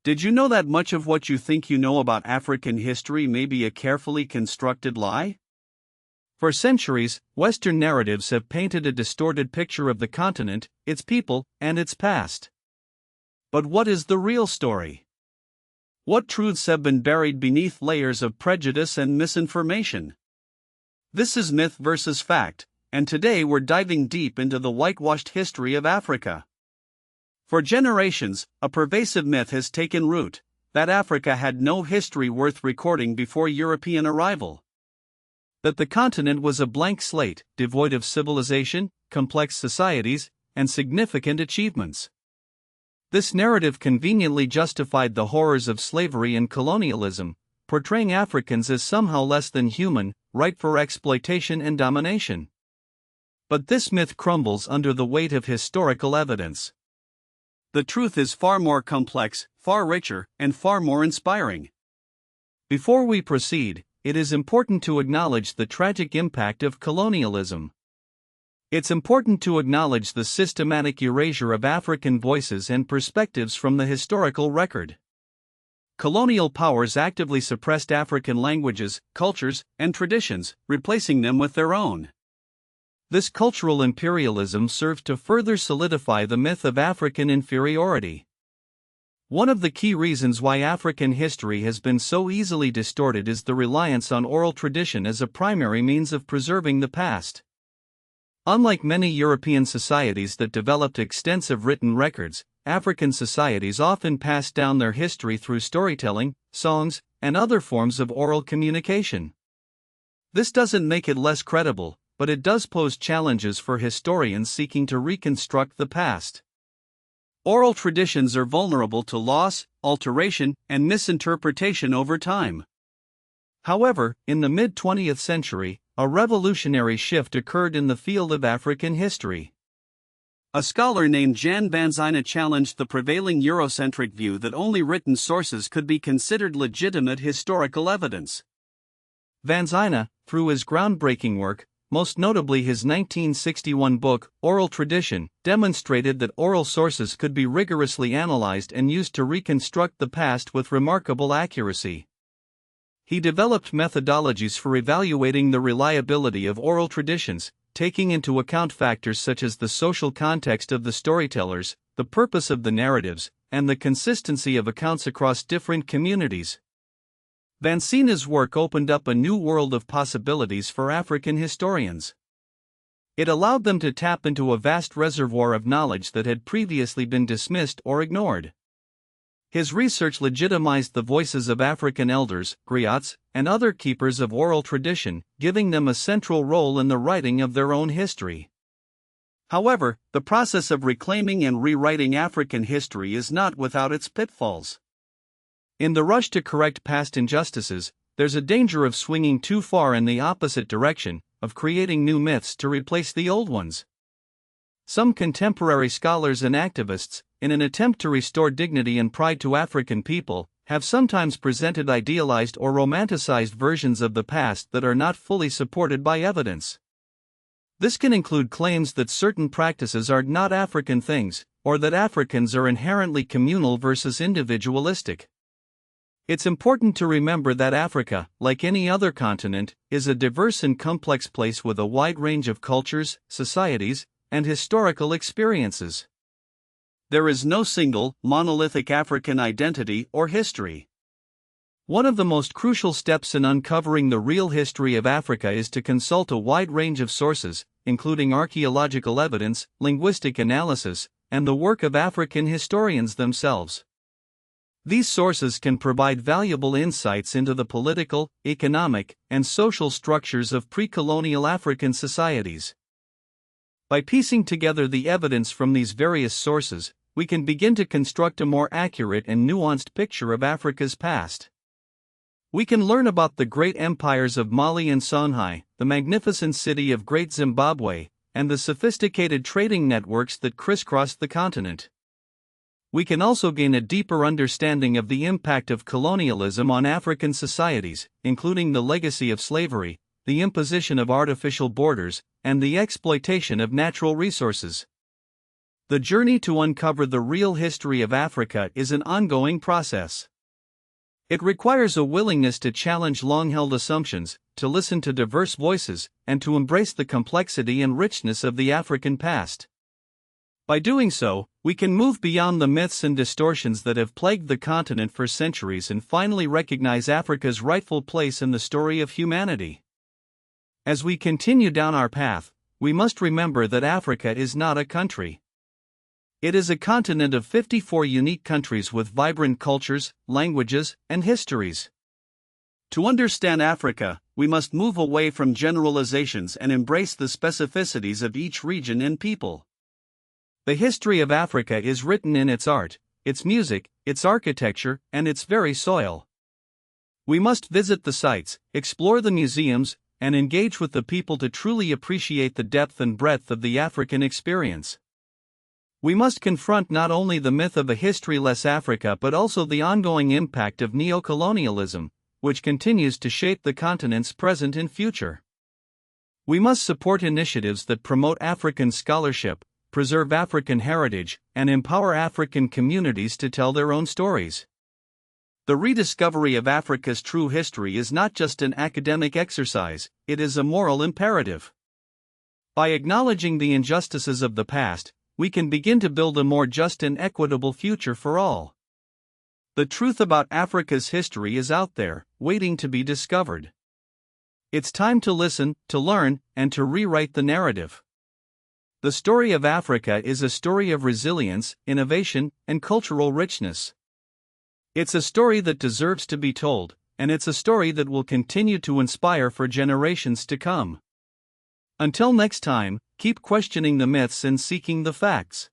Did you know that much of what you think you know about African history may be a carefully constructed lie? For centuries, Western narratives have painted a distorted picture of the continent, its people, and its past. But what is the real story? What truths have been buried beneath layers of prejudice and misinformation? This is Myth versus Fact, and today we're diving deep into the whitewashed history of Africa. For generations, a pervasive myth has taken root that Africa had no history worth recording before European arrival. That the continent was a blank slate, devoid of civilization, complex societies, and significant achievements. This narrative conveniently justified the horrors of slavery and colonialism, portraying Africans as somehow less than human, ripe for exploitation and domination. But this myth crumbles under the weight of historical evidence. The truth is far more complex, far richer, and far more inspiring. Before we proceed, it is important to acknowledge the tragic impact of colonialism. It's important to acknowledge the systematic erasure of African voices and perspectives from the historical record. Colonial powers actively suppressed African languages, cultures, and traditions, replacing them with their own. This cultural imperialism served to further solidify the myth of African inferiority. One of the key reasons why African history has been so easily distorted is the reliance on oral tradition as a primary means of preserving the past. Unlike many European societies that developed extensive written records, African societies often passed down their history through storytelling, songs, and other forms of oral communication. This doesn't make it less credible, but it does pose challenges for historians seeking to reconstruct the past. Oral traditions are vulnerable to loss, alteration, and misinterpretation over time. However, in the mid-20th century, a revolutionary shift occurred in the field of African history. A scholar named Jan Vansina challenged the prevailing Eurocentric view that only written sources could be considered legitimate historical evidence. Vansina, through his groundbreaking work, most notably his 1961 book, Oral Tradition, demonstrated that oral sources could be rigorously analyzed and used to reconstruct the past with remarkable accuracy. He developed methodologies for evaluating the reliability of oral traditions, taking into account factors such as the social context of the storytellers, the purpose of the narratives, and the consistency of accounts across different communities. Vansina's work opened up a new world of possibilities for African historians. It allowed them to tap into a vast reservoir of knowledge that had previously been dismissed or ignored. His research legitimized the voices of African elders, griots, and other keepers of oral tradition, giving them a central role in the writing of their own history. However, the process of reclaiming and rewriting African history is not without its pitfalls. In the rush to correct past injustices, there's a danger of swinging too far in the opposite direction, of creating new myths to replace the old ones. Some contemporary scholars and activists, in an attempt to restore dignity and pride to African people, have sometimes presented idealized or romanticized versions of the past that are not fully supported by evidence. This can include claims that certain practices are not African things, or that Africans are inherently communal versus individualistic. It's important to remember that Africa, like any other continent, is a diverse and complex place with a wide range of cultures, societies, and historical experiences. There is no single, monolithic African identity or history. One of the most crucial steps in uncovering the real history of Africa is to consult a wide range of sources, including archaeological evidence, linguistic analysis, and the work of African historians themselves. These sources can provide valuable insights into the political, economic, and social structures of pre-colonial African societies. By piecing together the evidence from these various sources, we can begin to construct a more accurate and nuanced picture of Africa's past. We can learn about the great empires of Mali and Songhai, the magnificent city of Great Zimbabwe, and the sophisticated trading networks that crisscross the continent. We can also gain a deeper understanding of the impact of colonialism on African societies, including the legacy of slavery, the imposition of artificial borders, and the exploitation of natural resources. The journey to uncover the real history of Africa is an ongoing process. It requires a willingness to challenge long-held assumptions, to listen to diverse voices, and to embrace the complexity and richness of the African past. By doing so, we can move beyond the myths and distortions that have plagued the continent for centuries and finally recognize Africa's rightful place in the story of humanity. As we continue down our path, we must remember that Africa is not a country. It is a continent of 54 unique countries with vibrant cultures, languages, and histories. To understand Africa, we must move away from generalizations and embrace the specificities of each region and people. The history of Africa is written in its art, its music, its architecture, and its very soil. We must visit the sites, explore the museums, and engage with the people to truly appreciate the depth and breadth of the African experience. We must confront not only the myth of a historyless Africa but also the ongoing impact of neocolonialism, which continues to shape the continent's present and future. We must support initiatives that promote African scholarship, preserve African heritage, and empower African communities to tell their own stories. The rediscovery of Africa's true history is not just an academic exercise, it is a moral imperative. By acknowledging the injustices of the past, we can begin to build a more just and equitable future for all. The truth about Africa's history is out there, waiting to be discovered. It's time to listen, to learn, and to rewrite the narrative. The story of Africa is a story of resilience, innovation, and cultural richness. It's a story that deserves to be told, and it's a story that will continue to inspire for generations to come. Until next time, keep questioning the myths and seeking the facts.